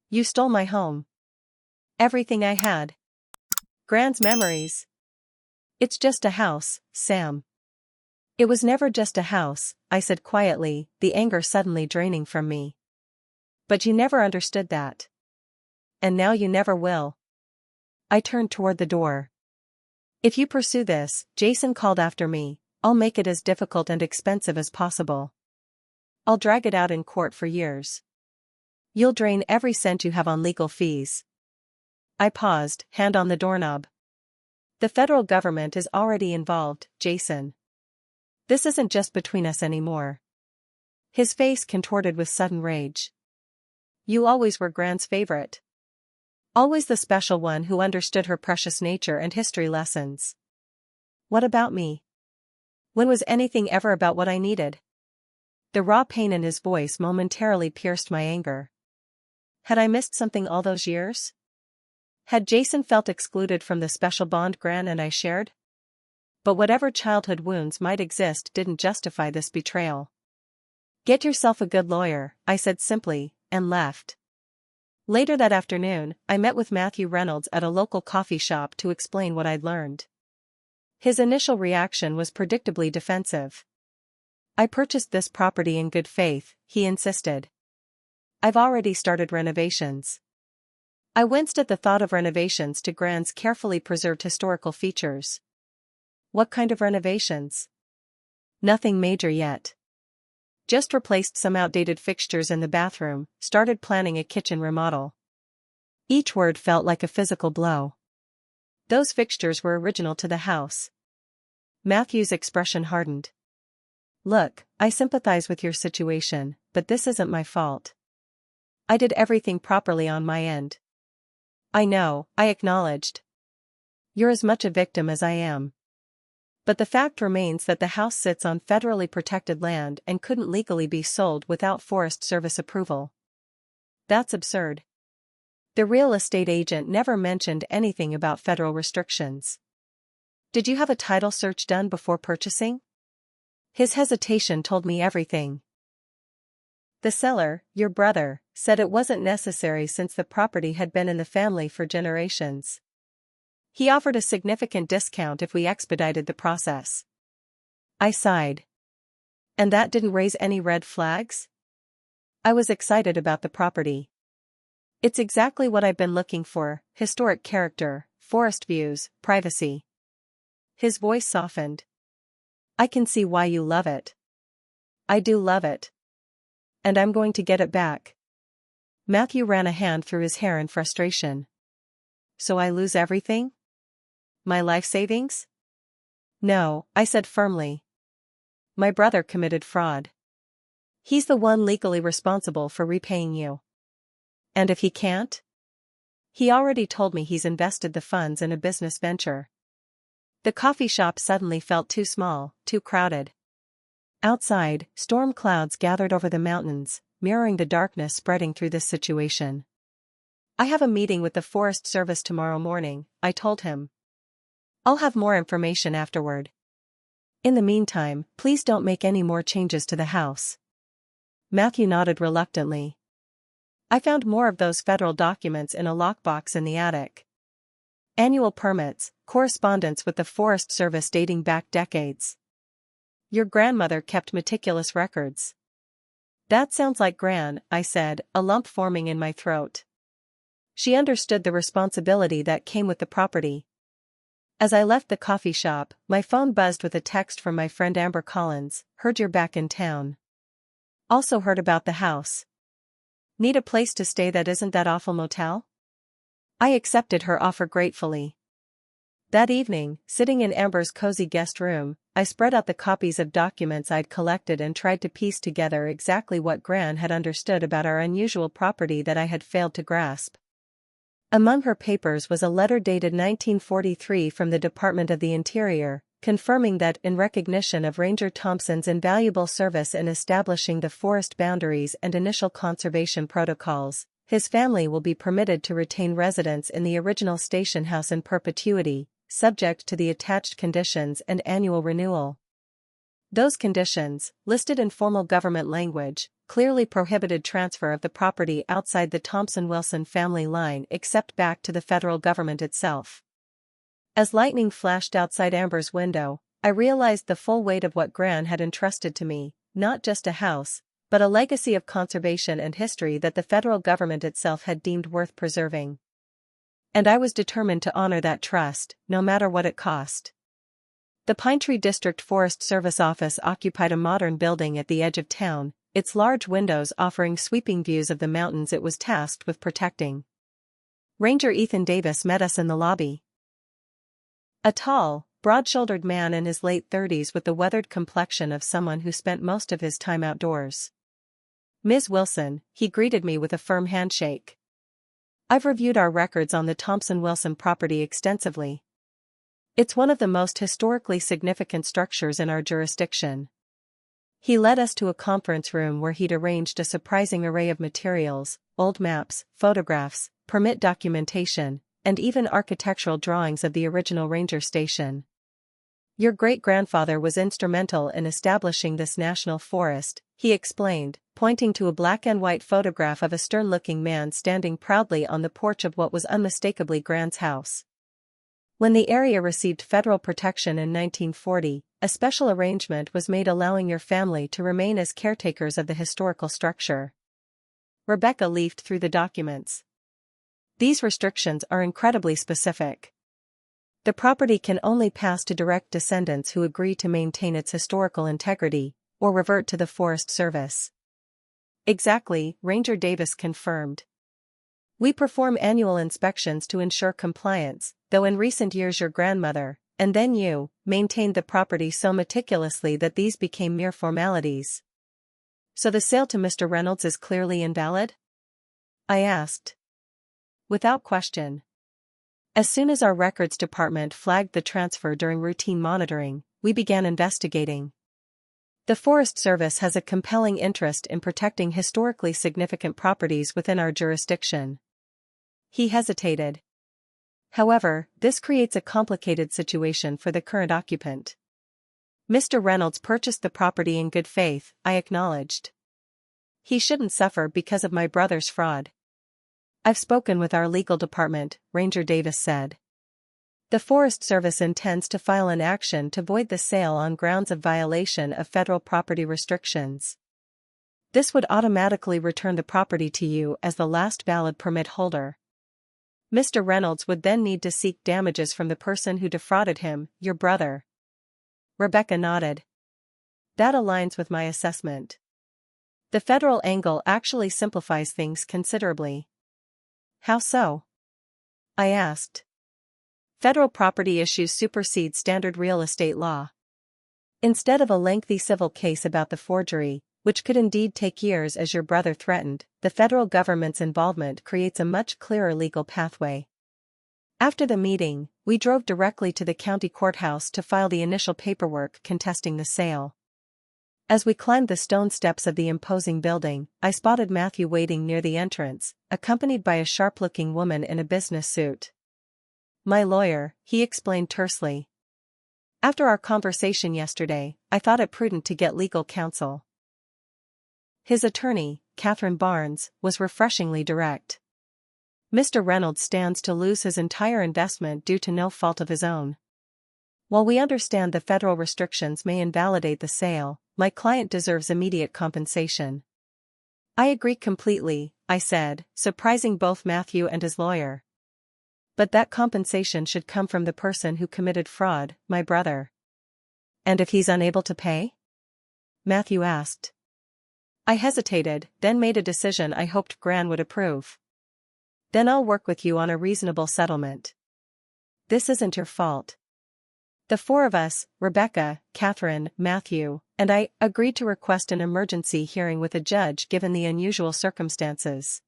Speaker 1: You stole my home. Everything I had. Gran's memories. It's just a house, Sam. It was never just a house, I said quietly, the anger suddenly draining from me. But you never understood that. And now you never will. I turned toward the door. If you pursue this, Jason called after me, I'll make it as difficult and expensive as possible. I'll drag it out in court for years. You'll drain every cent you have on legal fees. I paused, hand on the doorknob. The federal government is already involved, Jason. This isn't just between us anymore. His face contorted with sudden rage. You always were Gran's favorite. Always the special one who understood her precious nature and history lessons. What about me? When was anything ever about what I needed? The raw pain in his voice momentarily pierced my anger. Had I missed something all those years? Had Jason felt excluded from the special bond Gran and I shared? But whatever childhood wounds might exist didn't justify this betrayal. Get yourself a good lawyer, I said simply, and left. Later that afternoon, I met with Matthew Reynolds at a local coffee shop to explain what I'd learned. His initial reaction was predictably defensive. I purchased this property in good faith, he insisted. I've already started renovations. I winced at the thought of renovations to Gran's carefully preserved historical features. What kind of renovations? Nothing major yet. Just replaced some outdated fixtures in the bathroom, started planning a kitchen remodel. Each word felt like a physical blow. Those fixtures were original to the house. Matthew's expression hardened. Look, I sympathize with your situation, but this isn't my fault. I did everything properly on my end. I know, I acknowledged. You're as much a victim as I am. But the fact remains that the house sits on federally protected land and couldn't legally be sold without Forest Service approval. That's absurd. The real estate agent never mentioned anything about federal restrictions. Did you have a title search done before purchasing? His hesitation told me everything. The seller, your brother, said it wasn't necessary since the property had been in the family for generations. He offered a significant discount if we expedited the process. I sighed. And that didn't raise any red flags? I was excited about the property. It's exactly what I've been looking for: historic character, forest views, privacy. His voice softened. I can see why you love it. I do love it. And I'm going to get it back. Matthew ran a hand through his hair in frustration. So I lose everything? My life savings? No, I said firmly. My brother committed fraud. He's the one legally responsible for repaying you. And if he can't? He already told me he's invested the funds in a business venture. The coffee shop suddenly felt too small, too crowded. Outside, storm clouds gathered over the mountains, mirroring the darkness spreading through this situation. I have a meeting with the Forest Service tomorrow morning, I told him. I'll have more information afterward. In the meantime, please don't make any more changes to the house. Matthew nodded reluctantly. I found more of those federal documents in a lockbox in the attic. Annual permits, correspondence with the Forest Service dating back decades. Your grandmother kept meticulous records. That sounds like Gran, I said, a lump forming in my throat. She understood the responsibility that came with the property. As I left the coffee shop, my phone buzzed with a text from my friend Amber Collins. Heard you're back in town. Also heard about the house. Need a place to stay that isn't that awful motel? I accepted her offer gratefully. That evening, sitting in Amber's cozy guest room, I spread out the copies of documents I'd collected and tried to piece together exactly what Gran had understood about our unusual property that I had failed to grasp. Among her papers was a letter dated 1943 from the Department of the Interior, confirming that in recognition of Ranger Thompson's invaluable service in establishing the forest boundaries and initial conservation protocols, his family will be permitted to retain residence in the original station house in perpetuity, subject to the attached conditions and annual renewal. Those conditions, listed in formal government language, clearly prohibited transfer of the property outside the Thompson-Wilson family line except back to the federal government itself. As lightning flashed outside Amber's window, I realized the full weight of what Gran had entrusted to me, not just a house, but a legacy of conservation and history that the federal government itself had deemed worth preserving. And I was determined to honor that trust, no matter what it cost. The Pine Tree District Forest Service office occupied a modern building at the edge of town, its large windows offering sweeping views of the mountains it was tasked with protecting. Ranger Ethan Davis met us in the lobby. A tall, broad-shouldered man in his late 30s with the weathered complexion of someone who spent most of his time outdoors. "Ms. Wilson," he greeted me with a firm handshake. "I've reviewed our records on the Thompson-Wilson property extensively. It's one of the most historically significant structures in our jurisdiction." He led us to a conference room where he'd arranged a surprising array of materials, old maps, photographs, permit documentation, and even architectural drawings of the original ranger station. "Your great-grandfather was instrumental in establishing this national forest," he explained, pointing to a black-and-white photograph of a stern-looking man standing proudly on the porch of what was unmistakably Gran's house. When the area received federal protection in 1940, a special arrangement was made allowing your family to remain as caretakers of the historical structure. Rebecca leafed through the documents. "These restrictions are incredibly specific. The property can only pass to direct descendants who agree to maintain its historical integrity, or revert to the Forest Service." "Exactly," Ranger Davis confirmed. "We perform annual inspections to ensure compliance, though in recent years your grandmother, and then you, maintained the property so meticulously that these became mere formalities." "So the sale to Mr. Reynolds is clearly invalid?" I asked. "Without question. As soon as our records department flagged the transfer during routine monitoring, we began investigating. The Forest Service has a compelling interest in protecting historically significant properties within our jurisdiction." He hesitated. "However, this creates a complicated situation for the current occupant." "Mr. Reynolds purchased the property in good faith," I acknowledged. "He shouldn't suffer because of my brother's fraud." "I've spoken with our legal department," Ranger Davis said. "The Forest Service intends to file an action to void the sale on grounds of violation of federal property restrictions. This would automatically return the property to you as the last valid permit holder. Mr. Reynolds would then need to seek damages from the person who defrauded him, your brother." Rebecca nodded. "That aligns with my assessment. The federal angle actually simplifies things considerably." "How so?" I asked. "Federal property issues supersede standard real estate law. Instead of a lengthy civil case about the forgery, which could indeed take years as your brother threatened, the federal government's involvement creates a much clearer legal pathway." After the meeting, we drove directly to the county courthouse to file the initial paperwork contesting the sale. As we climbed the stone steps of the imposing building, I spotted Matthew waiting near the entrance, accompanied by a sharp-looking woman in a business suit. "My lawyer," he explained tersely. "After our conversation yesterday, I thought it prudent to get legal counsel." His attorney, Catherine Barnes, was refreshingly direct. "Mr. Reynolds stands to lose his entire investment due to no fault of his own. While we understand the federal restrictions may invalidate the sale, my client deserves immediate compensation." "I agree completely," I said, surprising both Matthew and his lawyer. "But that compensation should come from the person who committed fraud, my brother." "And if he's unable to pay?" Matthew asked. I hesitated, then made a decision I hoped Gran would approve. "Then I'll work with you on a reasonable settlement. This isn't your fault." The four of us, Rebecca, Catherine, Matthew, and I, agreed to request an emergency hearing with a judge given the unusual circumstances.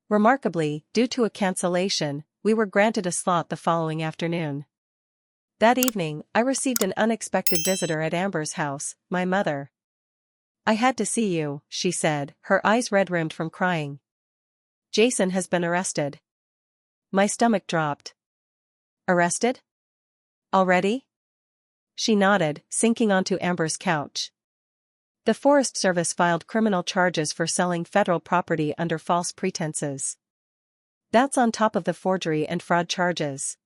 Speaker 1: Remarkably, due to a cancellation, we were granted a slot the following afternoon. That evening, I received an unexpected visitor at Amber's house, my mother. "I had to see you," she said, her eyes red-rimmed from crying. "Jason has been arrested." My stomach dropped. "Arrested? Already?" She nodded, sinking onto Amber's couch. "The Forest Service filed criminal charges for selling federal property under false pretenses. That's on top of the forgery and fraud charges."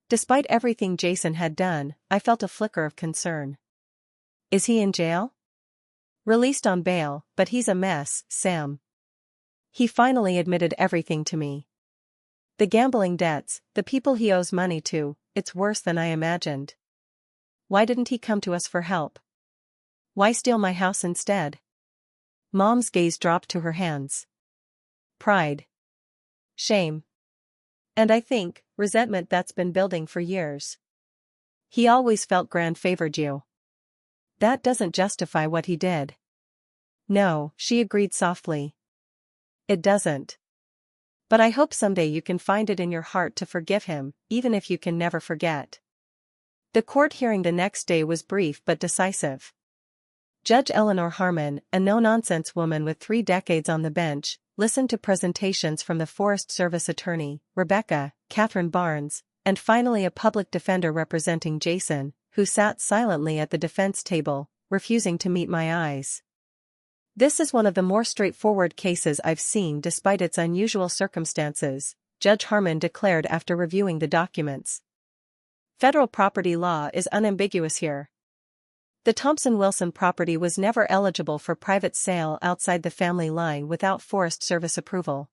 Speaker 1: Despite everything Jason had done, I felt a flicker of concern. "Is he in jail?" "Released on bail, but he's a mess, Sam. He finally admitted everything to me. The gambling debts, the people he owes money to, it's worse than I imagined. Why didn't he come to us for help? Why steal my house instead?" Mom's gaze dropped to her hands. Pride. Shame. And I think, resentment that's been building for years. He always felt Grand favored you. That doesn't justify what he did. No, she agreed softly. It doesn't. But I hope someday you can find it in your heart to forgive him, even if you can never forget. The court hearing the next day was brief but decisive. Judge Eleanor Harmon, a no-nonsense woman with 3 decades on the bench, listened to presentations from the Forest Service attorney, Rebecca, Catherine Barnes, and finally a public defender representing Jason, who sat silently at the defense table, refusing to meet my eyes. "This is one of the more straightforward cases I've seen despite its unusual circumstances," Judge Harmon declared after reviewing the documents. "Federal property law is unambiguous here. The Thompson-Wilson property was never eligible for private sale outside the family line without Forest Service approval.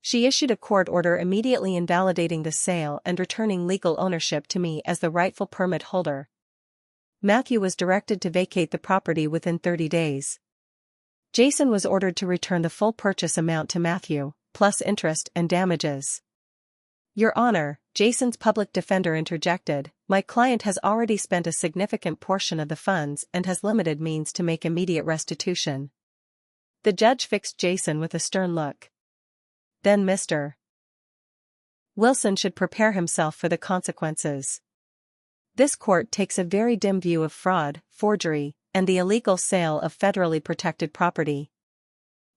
Speaker 1: She issued a court order immediately invalidating the sale and returning legal ownership to me as the rightful permit holder. Matthew was directed to vacate the property within 30 days. Jason was ordered to return the full purchase amount to Matthew, plus interest and damages." "Your Honor," Jason's public defender interjected, "my client has already spent a significant portion of the funds and has limited means to make immediate restitution." The judge fixed Jason with a stern look. "Then Mr. Wilson should prepare himself for the consequences. This court takes a very dim view of fraud, forgery, and the illegal sale of federally protected property.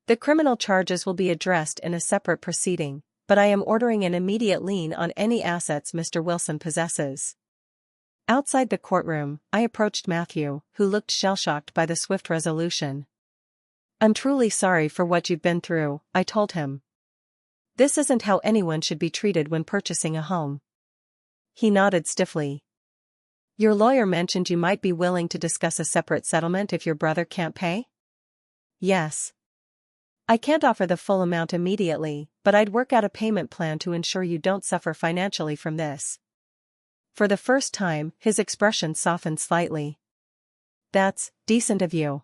Speaker 1: The criminal charges will be addressed in a separate proceeding, but I am ordering an immediate lien on any assets Mr. Wilson possesses." Outside the courtroom, I approached Matthew, who looked shell-shocked by the swift resolution. "I'm truly sorry for what you've been through," I told him. "This isn't how anyone should be treated when purchasing a home." He nodded stiffly. "Your lawyer mentioned you might be willing to discuss a separate settlement if your brother can't pay?" "Yes. I can't offer the full amount immediately, but I'd work out a payment plan to ensure you don't suffer financially from this." For the first time, his expression softened slightly. "That's decent of you.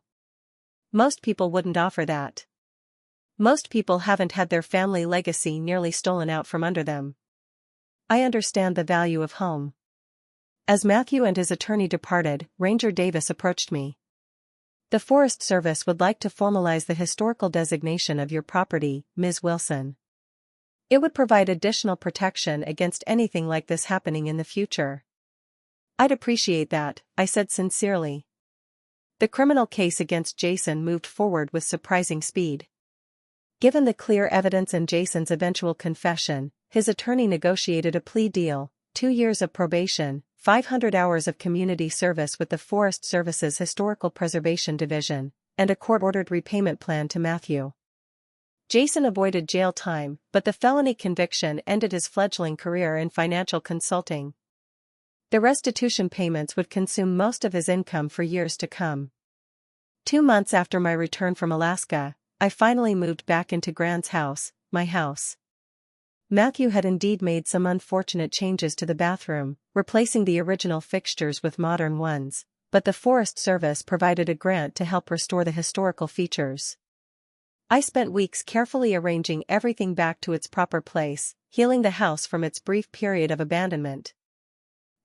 Speaker 1: Most people wouldn't offer that. Most people haven't had their family legacy nearly stolen out from under them. I understand the value of home." As Matthew and his attorney departed, Ranger Davis approached me. "The Forest Service would like to formalize the historical designation of your property, Ms. Wilson. It would provide additional protection against anything like this happening in the future." "I'd appreciate that," I said sincerely. The criminal case against Jason moved forward with surprising speed. Given the clear evidence and Jason's eventual confession, his attorney negotiated a plea deal, 2 years of probation, 500 hours of community service with the Forest Service's Historical Preservation Division, and a court-ordered repayment plan to Matthew. Jason avoided jail time, but the felony conviction ended his fledgling career in financial consulting. The restitution payments would consume most of his income for years to come. 2 months after my return from Alaska, I finally moved back into Grand's house, my house. Matthew had indeed made some unfortunate changes to the bathroom, replacing the original fixtures with modern ones, but the Forest Service provided a grant to help restore the historical features. I spent weeks carefully arranging everything back to its proper place, healing the house from its brief period of abandonment.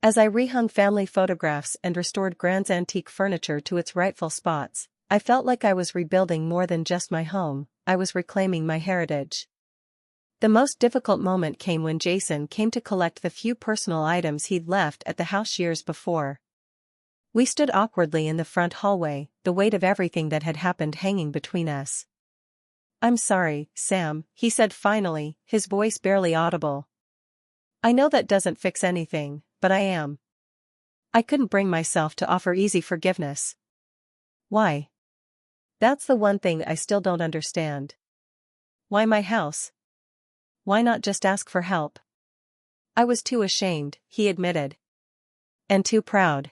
Speaker 1: As I rehung family photographs and restored Grand's antique furniture to its rightful spots, I felt like I was rebuilding more than just my home, I was reclaiming my heritage. The most difficult moment came when Jason came to collect the few personal items he'd left at the house years before. We stood awkwardly in the front hallway, the weight of everything that had happened hanging between us. "I'm sorry, Sam," he said finally, his voice barely audible. "I know that doesn't fix anything, but I am. I couldn't bring myself to offer easy forgiveness." "Why?" "That's the one thing I still don't understand. Why my house? Why not just ask for help?" "I was too ashamed," he admitted. "And too proud.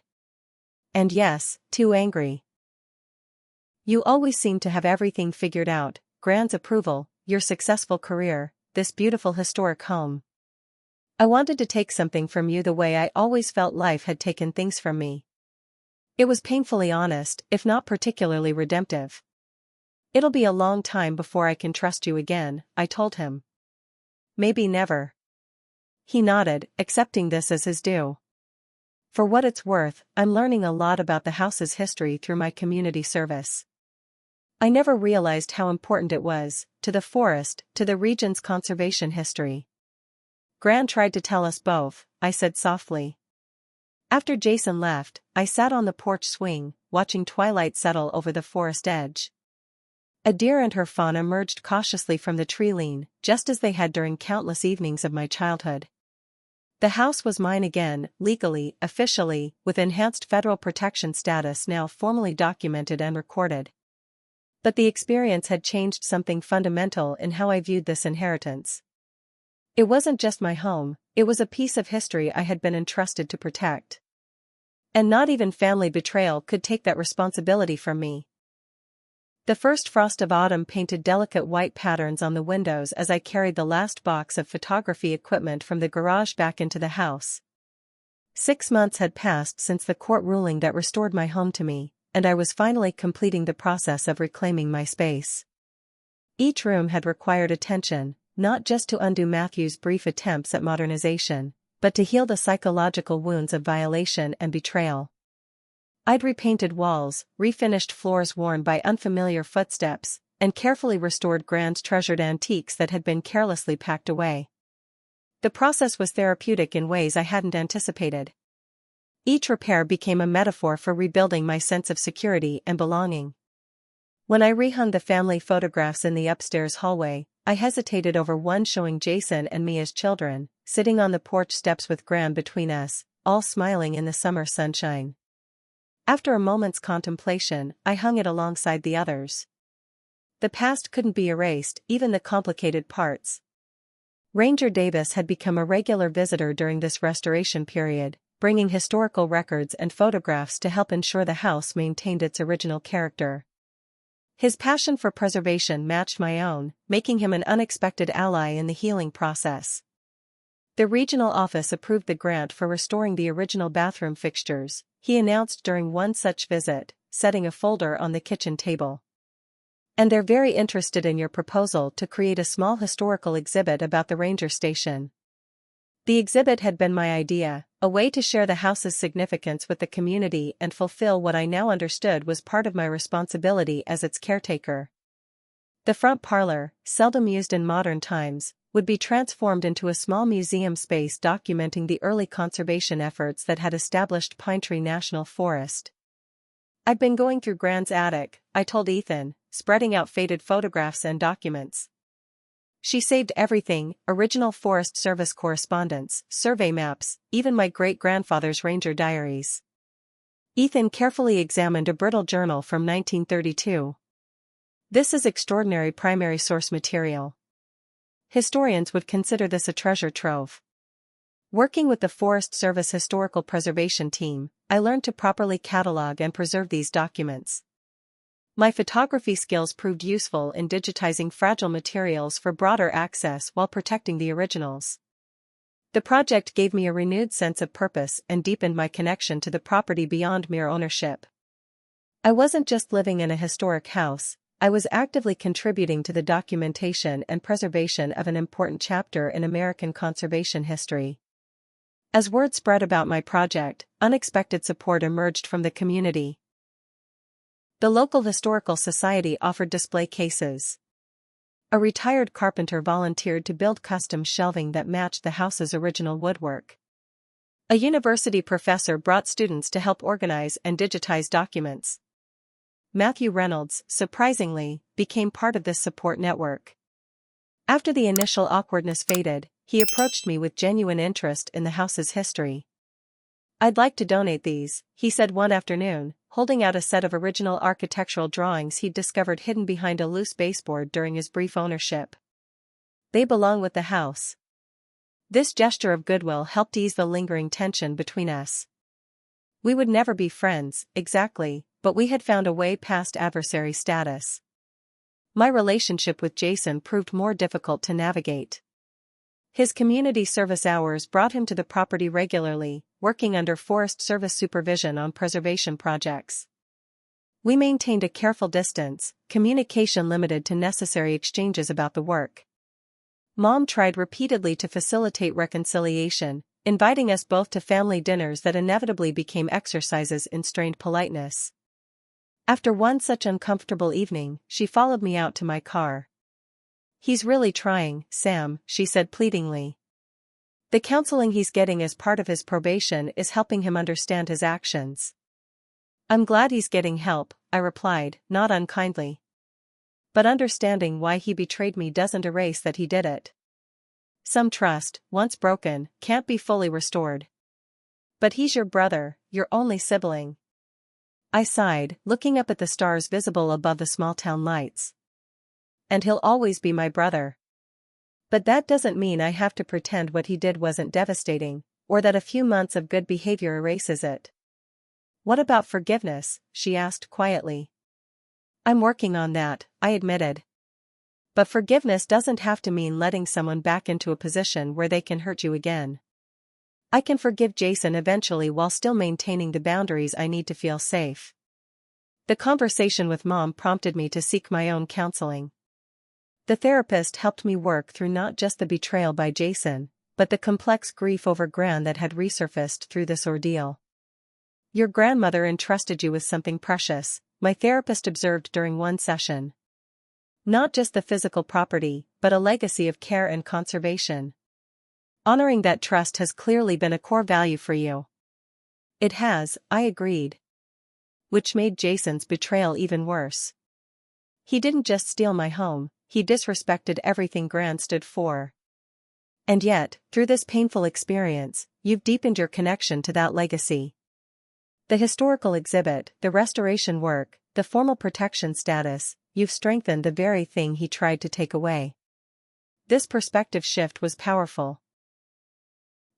Speaker 1: And yes, too angry. You always seem to have everything figured out, Grand's approval, your successful career, this beautiful historic home. I wanted to take something from you the way I always felt life had taken things from me." It was painfully honest, if not particularly redemptive. "It'll be a long time before I can trust you again," I told him. "Maybe never." He nodded, accepting this as his due. "For what it's worth, I'm learning a lot about the house's history through my community service. I never realized how important it was, to the forest, to the region's conservation history." "Gran tried to tell us both," I said softly. After Jason left, I sat on the porch swing, watching twilight settle over the forest edge. A deer and her fawn emerged cautiously from the tree line, just as they had during countless evenings of my childhood. The house was mine again, legally, officially, with enhanced federal protection status now formally documented and recorded. But the experience had changed something fundamental in how I viewed this inheritance. It wasn't just my home, it was a piece of history I had been entrusted to protect. And not even family betrayal could take that responsibility from me. The first frost of autumn painted delicate white patterns on the windows as I carried the last box of photography equipment from the garage back into the house. 6 months had passed since the court ruling that restored my home to me, and I was finally completing the process of reclaiming my space. Each room had required attention, not just to undo Matthew's brief attempts at modernization, but to heal the psychological wounds of violation and betrayal. I'd repainted walls, refinished floors worn by unfamiliar footsteps, and carefully restored Grand's treasured antiques that had been carelessly packed away. The process was therapeutic in ways I hadn't anticipated. Each repair became a metaphor for rebuilding my sense of security and belonging. When I rehung the family photographs in the upstairs hallway, I hesitated over one showing Jason and me as children, sitting on the porch steps with Gran between us, all smiling in the summer sunshine. After a moment's contemplation, I hung it alongside the others. The past couldn't be erased, even the complicated parts. Ranger Davis had become a regular visitor during this restoration period, bringing historical records and photographs to help ensure the house maintained its original character. His passion for preservation matched my own, making him an unexpected ally in the healing process. The regional office approved the grant for restoring the original bathroom fixtures, he announced during one such visit, setting a folder on the kitchen table. "And they're very interested in your proposal to create a small historical exhibit about the ranger station." The exhibit had been my idea, a way to share the house's significance with the community and fulfill what I now understood was part of my responsibility as its caretaker. The front parlor, seldom used in modern times, would be transformed into a small museum space documenting the early conservation efforts that had established Pine Tree National Forest. "I've been going through Grand's attic," I told Ethan, spreading out faded photographs and documents. "She saved everything, original Forest Service correspondence, survey maps, even my great-grandfather's ranger diaries." Ethan carefully examined a brittle journal from 1932. "This is extraordinary primary source material. Historians would consider this a treasure trove." Working with the Forest Service Historical Preservation Team, I learned to properly catalog and preserve these documents. My photography skills proved useful in digitizing fragile materials for broader access while protecting the originals. The project gave me a renewed sense of purpose and deepened my connection to the property beyond mere ownership. I wasn't just living in a historic house, I was actively contributing to the documentation and preservation of an important chapter in American conservation history. As word spread about my project, unexpected support emerged from the community. The local historical society offered display cases. A retired carpenter volunteered to build custom shelving that matched the house's original woodwork. A university professor brought students to help organize and digitize documents. Matthew Reynolds, surprisingly, became part of this support network. After the initial awkwardness faded, he approached me with genuine interest in the house's history. "I'd like to donate these," he said one afternoon, holding out a set of original architectural drawings he'd discovered hidden behind a loose baseboard during his brief ownership. "They belong with the house." This gesture of goodwill helped ease the lingering tension between us. We would never be friends, exactly, but we had found a way past adversary status. My relationship with Jason proved more difficult to navigate. His community service hours brought him to the property regularly, working under Forest Service supervision on preservation projects. We maintained a careful distance, communication limited to necessary exchanges about the work. Mom tried repeatedly to facilitate reconciliation, inviting us both to family dinners that inevitably became exercises in strained politeness. After one such uncomfortable evening, she followed me out to my car. "He's really trying, Sam," she said pleadingly. "The counseling he's getting as part of his probation is helping him understand his actions." "I'm glad he's getting help," I replied, not unkindly. "But understanding why he betrayed me doesn't erase that he did it. Some trust, once broken, can't be fully restored. But he's your brother, your only sibling." I sighed, looking up at the stars visible above the small-town lights. "And he'll always be my brother. But that doesn't mean I have to pretend what he did wasn't devastating, or that a few months of good behavior erases it." "What about forgiveness?" she asked quietly. "I'm working on that," I admitted. "But forgiveness doesn't have to mean letting someone back into a position where they can hurt you again. I can forgive Jason eventually while still maintaining the boundaries I need to feel safe." The conversation with Mom prompted me to seek my own counseling. The therapist helped me work through not just the betrayal by Jason, but the complex grief over Gran that had resurfaced through this ordeal. "Your grandmother entrusted you with something precious," my therapist observed during one session. "Not just the physical property, but a legacy of care and conservation. Honoring that trust has clearly been a core value for you." "It has," I agreed. Which made Jason's betrayal even worse. He didn't just steal my home, he disrespected everything Gran stood for. And yet, through this painful experience, you've deepened your connection to that legacy. The historical exhibit, the restoration work, the formal protection status, you've strengthened the very thing he tried to take away. This perspective shift was powerful.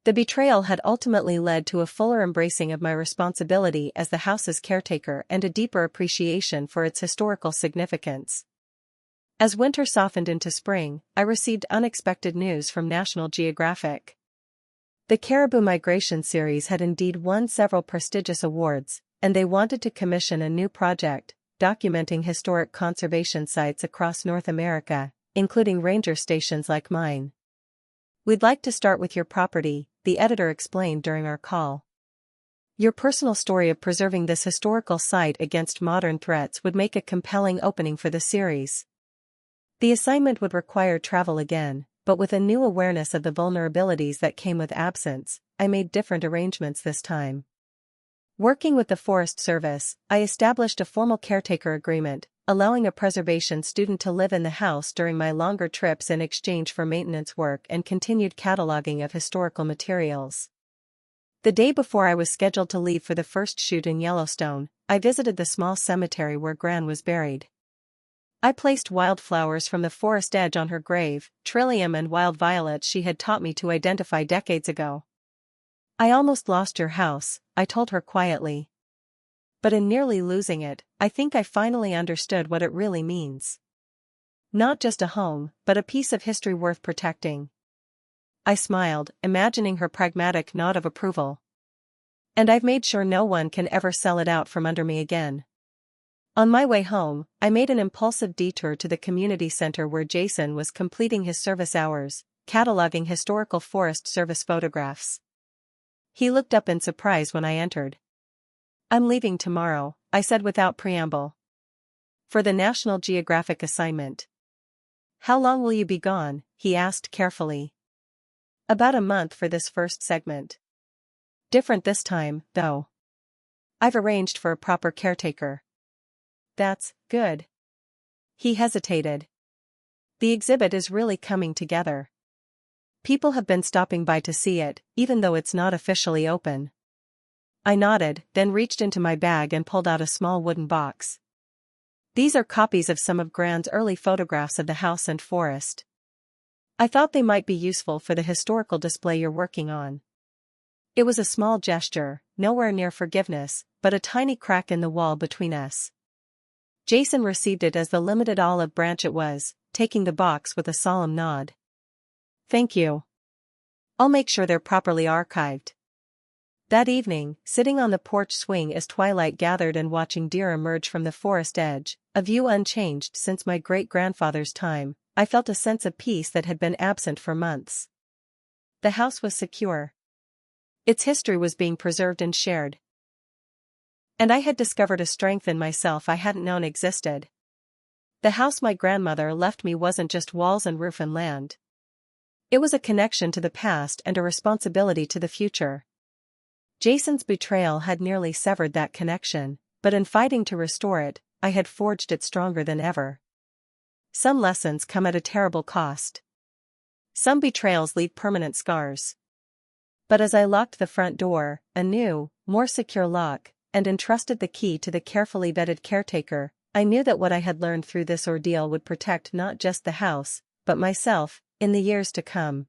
Speaker 1: The betrayal had ultimately led to a fuller embracing of my responsibility as the house's caretaker and a deeper appreciation for its historical significance. As winter softened into spring, I received unexpected news from National Geographic. The Caribou Migration series had indeed won several prestigious awards, and they wanted to commission a new project, documenting historic conservation sites across North America, including ranger stations like mine. "We'd like to start with your property," the editor explained during our call. "Your personal story of preserving this historical site against modern threats would make a compelling opening for the series." The assignment would require travel again, but with a new awareness of the vulnerabilities that came with absence, I made different arrangements this time. Working with the Forest Service, I established a formal caretaker agreement, allowing a preservation student to live in the house during my longer trips in exchange for maintenance work and continued cataloging of historical materials. The day before I was scheduled to leave for the first shoot in Yellowstone, I visited the small cemetery where Gran was buried. I placed wildflowers from the forest edge on her grave, trillium and wild violets she had taught me to identify decades ago. "I almost lost your house," I told her quietly. "But in nearly losing it, I think I finally understood what it really means. Not just a home, but a piece of history worth protecting." I smiled, imagining her pragmatic nod of approval. "And I've made sure no one can ever sell it out from under me again." On my way home, I made an impulsive detour to the community center where Jason was completing his service hours, cataloging historical Forest Service photographs. He looked up in surprise when I entered. "I'm leaving tomorrow," I said without preamble. "For the National Geographic assignment." How long will you be gone? He asked carefully. About a month for this first segment. Different this time, though. I've arranged for a proper caretaker. That's good. He hesitated. The exhibit is really coming together. People have been stopping by to see it, even though it's not officially open. I nodded, then reached into my bag and pulled out a small wooden box. These are copies of some of Grand's early photographs of the house and forest. I thought they might be useful for the historical display you're working on. It was a small gesture, nowhere near forgiveness, but a tiny crack in the wall between us. Jason received it as the limited olive branch it was, taking the box with a solemn nod. Thank you. I'll make sure they're properly archived. That evening, sitting on the porch swing as twilight gathered and watching deer emerge from the forest edge, a view unchanged since my great-grandfather's time, I felt a sense of peace that had been absent for months. The house was secure. Its history was being preserved and shared. And I had discovered a strength in myself I hadn't known existed. The house my grandmother left me wasn't just walls and roof and land. It was a connection to the past and a responsibility to the future. Jason's betrayal had nearly severed that connection, but in fighting to restore it, I had forged it stronger than ever. Some lessons come at a terrible cost. Some betrayals leave permanent scars. But as I locked the front door, a new, more secure lock, and entrusted the key to the carefully vetted caretaker, I knew that what I had learned through this ordeal would protect not just the house, but myself, in the years to come.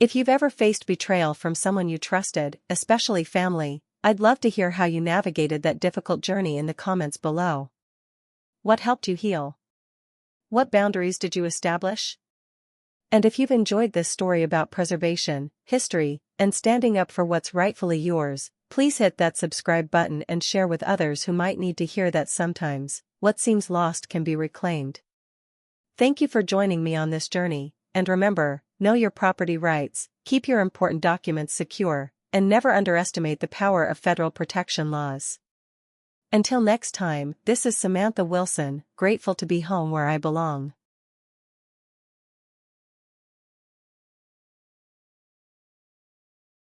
Speaker 1: If you've ever faced betrayal from someone you trusted, especially family, I'd love to hear how you navigated that difficult journey in the comments below. What helped you heal? What boundaries did you establish? And if you've enjoyed this story about preservation, history, and standing up for what's rightfully yours, please hit that subscribe button and share with others who might need to hear that sometimes, what seems lost can be reclaimed. Thank you for joining me on this journey, and remember, know your property rights, keep your important documents secure, and never underestimate the power of federal protection laws. Until next time, this is Samantha Wilson, grateful to be home where I belong.